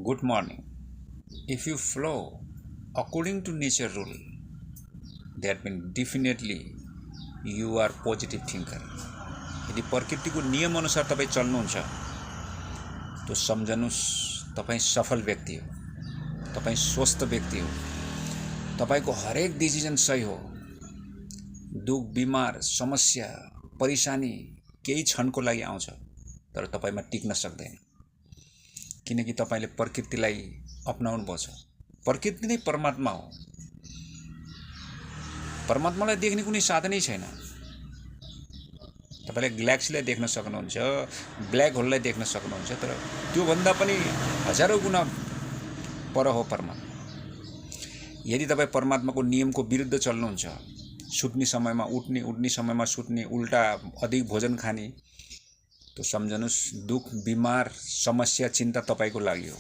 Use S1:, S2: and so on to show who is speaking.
S1: Good morning. If you flow according to nature rule, that means definitely you are positive thinker. यदि प्रकृतिको नियम अनुसार तपाईँ चल्नुहुन्छ तो सम्झनुस् तपाईँ सफल व्यक्ति हो, तपाईँ स्वस्थ व्यक्ति हो, तपाईको हरेक डिसिजन सही हो। दुख, बिमार, समस्या, परेशानी केही क्षणको लागि आउँछ तर तपाईमा टिक्न सक्दैन, किनकि तपाईले प्रकृतिलाई अपनाउनु पर्छ। प्रकृति नै परमात्मा हो। परमात्मालाई देख्ने कुनै साधनै छैन। तपाईले ग्यालेक्सीलाई देख्न सक्नुहुन्छ, ब्ल्याक होललाई देख्न सक्नुहुन्छ, तर त्यो भन्दा पनि हजारौं गुना पर हो परमात्मा। यदि तपाई परमात्माको नियमको विरुद्ध चल्नुहुन्छ, सुत्ने समयमा उठ्ने, उठ्ने समयमा सुत्ने, उल्टा अधिक भोजन खाने, तो सम्झनुस् दुख, बिमार, समस्या, चिन्ता तपाईको लागि हो।